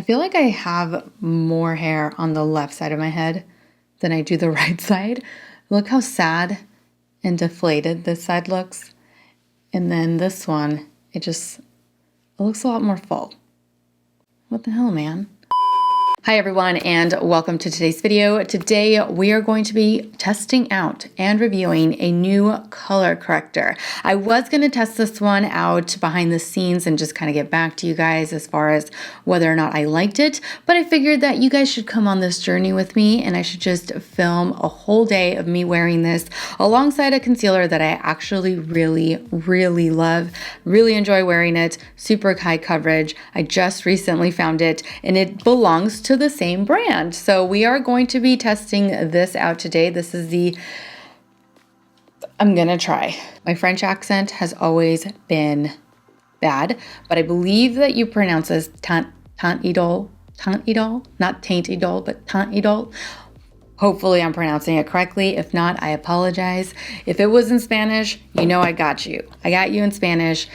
feel like I have more hair on the left side of my head than I do the right side. Look how sad and deflated this side looks. And then this one, it looks a lot more full. What the hell, man? Hi everyone, and welcome to today's video. Today we are going to be testing out and reviewing a new color corrector. I was going to test this one out behind the scenes and just kind of get back to you guys as far as whether or not I liked it, but I figured that you guys should come on this journey with me and I should just film a whole day of me wearing this alongside a concealer that I actually really love, really enjoy wearing it, super high coverage. I just recently found it and it belongs to the same brand. So we are going to be testing this out today. This is I'm gonna try. My French accent has always been bad, but I believe that you pronounce this Teint Idole, not Teint Idole, but Teint Idole. Hopefully I'm pronouncing it correctly. If not, I apologize. If it was in Spanish, you know I got you. I got you in Spanish.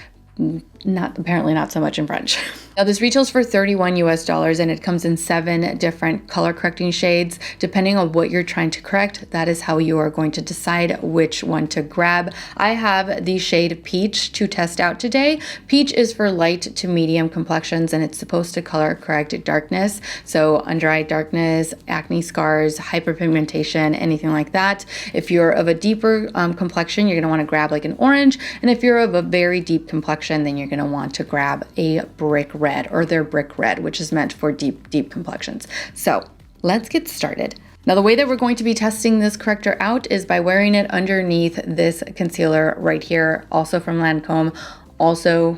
Apparently not so much in French. Now this retails for $31 US and it comes in 7 different color correcting shades. Depending on what you're trying to correct, that is how you are going to decide which one to grab. I have the shade Peach to test out today. Peach is for light to medium complexions and it's supposed to color correct darkness. So under eye darkness, acne scars, hyperpigmentation, anything like that. If you're of a deeper complexion, you're gonna wanna grab like an orange. And if you're of a very deep complexion, then you're gonna want to grab a brick red or their brick red, which is meant for deep complexions. So let's get started. Now the way that we're going to be testing this corrector out is by wearing it underneath this concealer right here, also from Lancome, also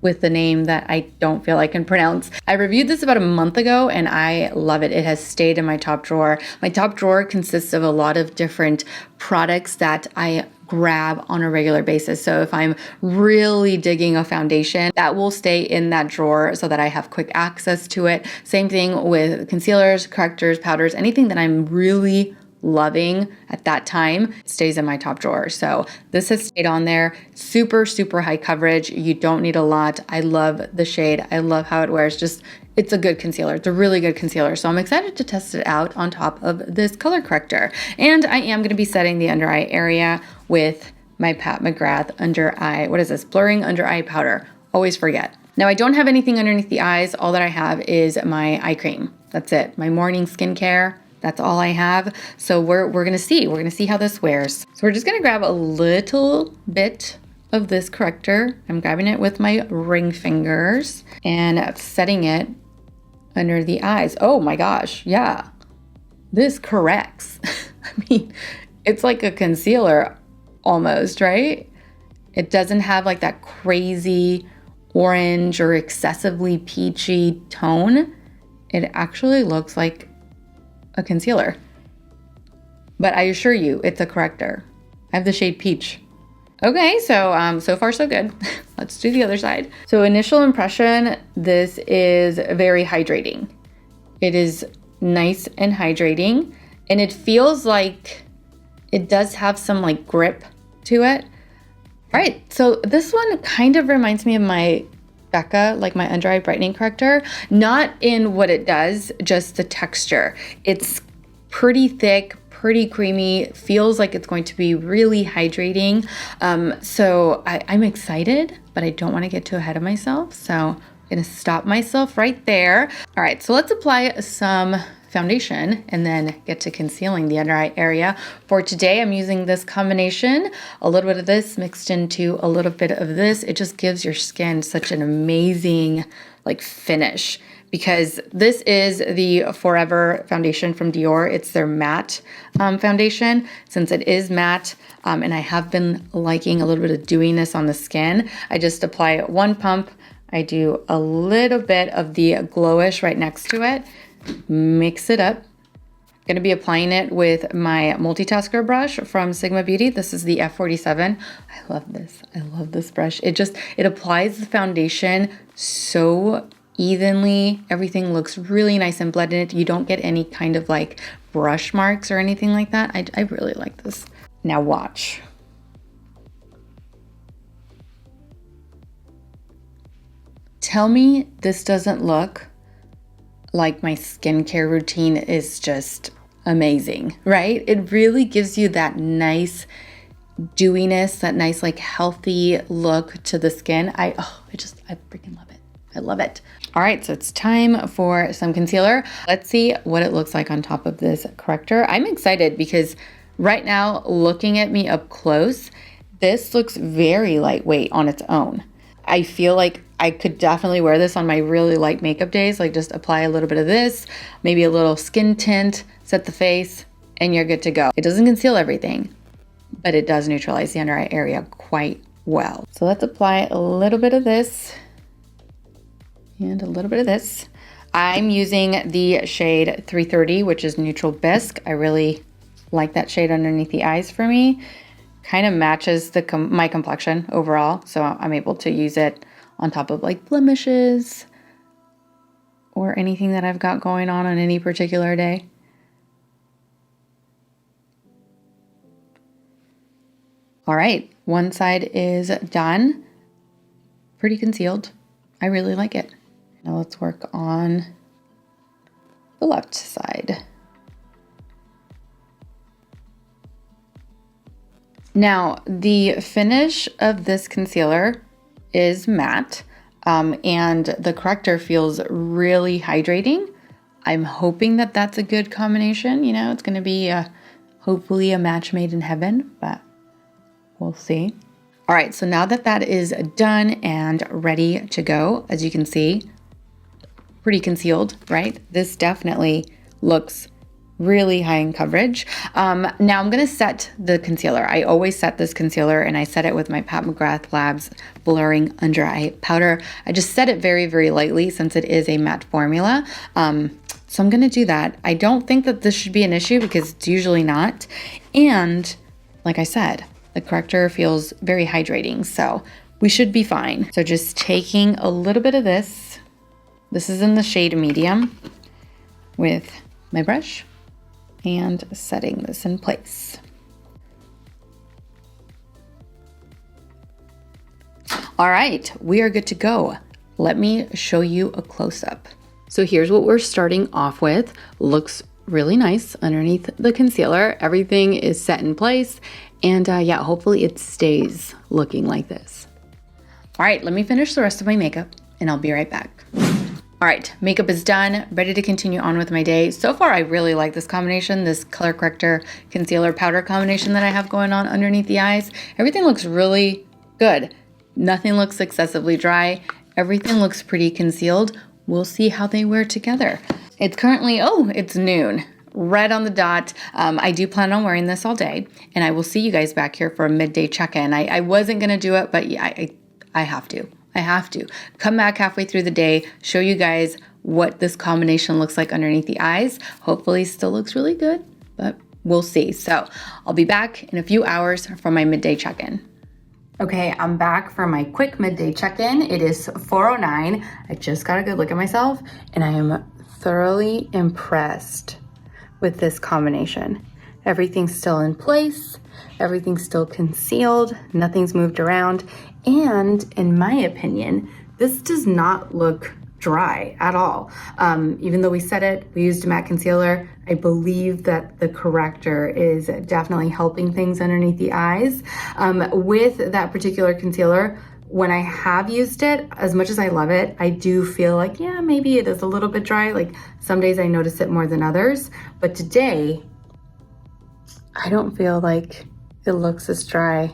with the name that I don't feel I can pronounce. I reviewed this about a month ago and I love it. It has stayed in my top drawer. My top drawer consists of a lot of different products that I grab on a regular basis. So if I'm really digging a foundation, that will stay in that drawer so that I have quick access to it. Same thing with concealers, correctors, powders, anything that I'm really loving at that time stays in my top drawer. So this has stayed on there. Super high coverage. You don't need a lot. I love the shade. I love how it wears. It's a good concealer. It's a really good concealer. So I'm excited to test it out on top of this color corrector. And I am going to be setting the under eye area with my Pat McGrath under eye, what is this? Blurring under eye powder. Always forget. Now I don't have anything underneath the eyes. All that I have is my eye cream. That's it. My morning skincare. That's all I have. So we're gonna see. We're gonna see how this wears. So we're just gonna grab a little bit of this corrector. I'm grabbing it with my ring fingers and setting it under the eyes. Oh my gosh, yeah. This corrects. I mean, it's like a concealer almost, right? It doesn't have like that crazy orange or excessively peachy tone. It actually looks like a concealer. But I assure you, it's a corrector. I have the shade Peach. Okay, so so far so good. Let's do the other side. So initial impression, this is very hydrating. It is nice and hydrating, and it feels like it does have some like grip to it. All right, so this one kind of reminds me of my Becca, like my Under Eye Brightening Corrector, not in what it does, just the texture. It's pretty thick, pretty creamy, feels like it's going to be really hydrating. So I'm excited, but I don't want to get too ahead of myself. So I'm gonna stop myself right there. All right, so let's apply some foundation and then get to concealing the under eye area. For today, I'm using this combination, a little bit of this mixed into a little bit of this. It just gives your skin such an amazing like finish because this is the Forever foundation from Dior. It's their matte foundation. Since it is matte, and I have been liking a little bit of dewiness on the skin, I just apply one pump. I do a little bit of the glowish right next to it. Mix it up. I'm going to be applying it with my multitasker brush from Sigma Beauty. This is the F47. I love this. I love this brush. It applies the foundation so evenly. Everything looks really nice and blended. You don't get any kind of like brush marks or anything like that. I really like this. Now watch. Tell me this doesn't look like my skincare routine is just amazing, right? It really gives you that nice dewiness, that nice like healthy look to the skin. I freaking love it. I love it. All right, so it's time for some concealer. Let's see what it looks like on top of this corrector. I'm excited because right now, looking at me up close, this looks very lightweight on its own. I feel like I could definitely wear this on my really light makeup days, like just apply a little bit of this, maybe a little skin tint, set the face, and you're good to go. It doesn't conceal everything, but it does neutralize the under eye area quite well. So let's apply a little bit of this and a little bit of this. I'm using the shade 330, which is Neutral Bisque. I really like that shade underneath the eyes for me. Kind of matches my complexion overall, so I'm able to use it on top of like blemishes or anything that I've got going on any particular day. All right, one side is done. Pretty concealed. I really like it. Now let's work on the left side. Now, the finish of this concealer is matte, and the corrector feels really hydrating. I'm hoping that that's a good combination. You know, it's going to be hopefully a match made in heaven, but we'll see. All right, so now that that is done and ready to go, as you can see, pretty concealed, right? This definitely looks really high in coverage. Now I'm gonna set the concealer. I always set this concealer and I set it with my Pat McGrath Labs Blurring Under Eye Powder. I just set it very, very lightly since it is a matte formula. So I'm gonna do that. I don't think that this should be an issue because it's usually not. And like I said, the corrector feels very hydrating, so we should be fine. So just taking a little bit of this. This is in the shade medium with my brush and setting this in place. All right, we are good to go. Let me show you a close-up. So here's what we're starting off with. Looks really nice underneath the concealer. Everything is set in place, and yeah, hopefully it stays looking like this. All right, let me finish the rest of my makeup and I'll be right back. All right, makeup is done, ready to continue on with my day. So far, I really like this combination, this color corrector concealer powder combination that I have going on underneath the eyes. Everything looks really good. Nothing looks excessively dry. Everything looks pretty concealed. We'll see how they wear together. It's currently, it's noon, right on the dot. I do plan on wearing this all day, and I will see you guys back here for a midday check-in. I wasn't gonna do it, but yeah, I have to. I have to come back halfway through the day, show you guys what this combination looks like underneath the eyes. Hopefully still looks really good, but we'll see. So I'll be back in a few hours for my midday check-in. Okay, I'm back for my quick midday check-in. It is 4:09. I just got a good look at myself and I am thoroughly impressed with this combination. Everything's still in place. Everything's still concealed. Nothing's moved around. And in my opinion, this does not look dry at all. Even though we set it, we used a matte concealer, I believe that the corrector is definitely helping things underneath the eyes. With that particular concealer, when I have used it, as much as I love it, I do feel like, yeah, maybe it is a little bit dry. Like some days I notice it more than others, but today, I don't feel like it looks as dry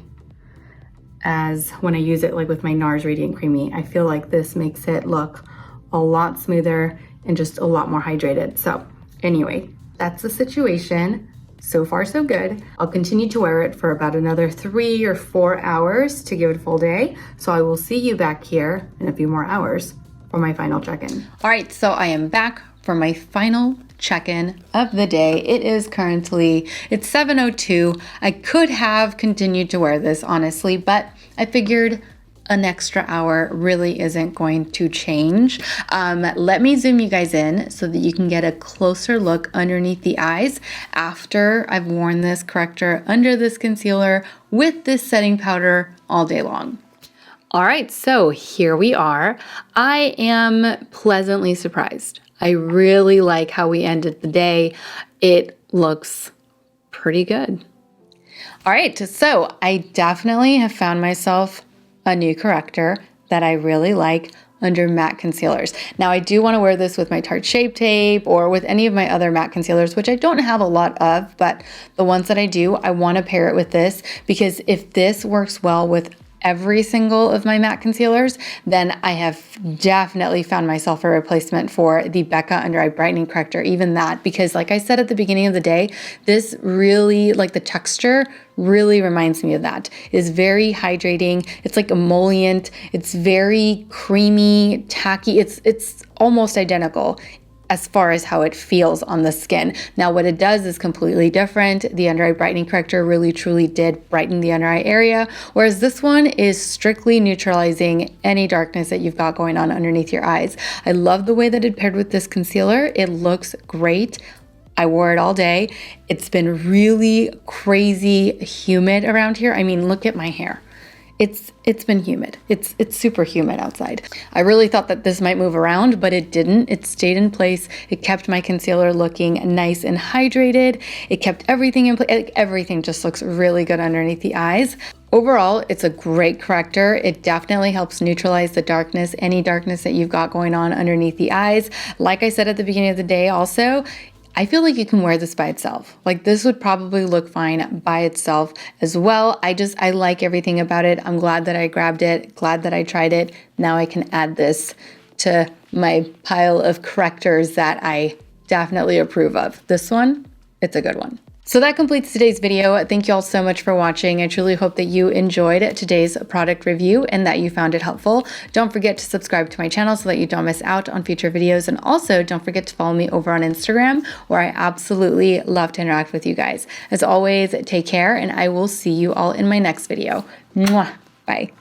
as when I use it like with my NARS Radiant Creamy. I feel like this makes it look a lot smoother and just a lot more hydrated. So anyway, that's the situation. So far, so good. I'll continue to wear it for about another 3 or 4 hours to give it a full day. So I will see you back here in a few more hours for my final check-in. All right, so I am back for my final check-in of the day. It is currently, it's 7:02. I could have continued to wear this honestly, but I figured an extra hour really isn't going to change. Let me zoom you guys in so that you can get a closer look underneath the eyes after I've worn this corrector under this concealer with this setting powder all day long. All right, so here we are. I am pleasantly surprised. I really like how we ended the day. It looks pretty good. All right, so I definitely have found myself a new corrector that I really like under matte concealers. Now I do want to wear this with my Tarte Shape Tape or with any of my other matte concealers, which I don't have a lot of, but the ones that I do, I want to pair it with this, because if this works well with every single of my matte concealers, then I have definitely found myself a replacement for the Becca Under Eye Brightening Corrector, even that, because like I said at the beginning of the day, this really, like the texture really reminds me of that. It is very hydrating. It's like emollient. It's very creamy, tacky. It's almost identical as far as how it feels on the skin. Now what it does is completely different. The Under Eye Brightening Corrector really truly did brighten the under eye area, whereas this one is strictly neutralizing any darkness that you've got going on underneath your eyes. I love the way that it paired with this concealer. It looks great. I wore it all day. It's been really crazy humid around here. I mean, look at my hair. It's been humid. It's super humid outside. I really thought that this might move around, but it didn't. It stayed in place. It kept my concealer looking nice and hydrated. It kept everything in place. Everything just looks really good underneath the eyes. Overall, it's a great corrector. It definitely helps neutralize the darkness, any darkness that you've got going on underneath the eyes. Like I said at the beginning of the day also, I feel like you can wear this by itself. Like this would probably look fine by itself as well. I like everything about it. I'm glad that I grabbed it, glad that I tried it. Now I can add this to my pile of correctors that I definitely approve of. This one, it's a good one. So that completes today's video. Thank you all so much for watching. I truly hope that you enjoyed today's product review and that you found it helpful. Don't forget to subscribe to my channel so that you don't miss out on future videos. And also don't forget to follow me over on Instagram, where I absolutely love to interact with you guys. As always, take care, and I will see you all in my next video. Mwah! Bye.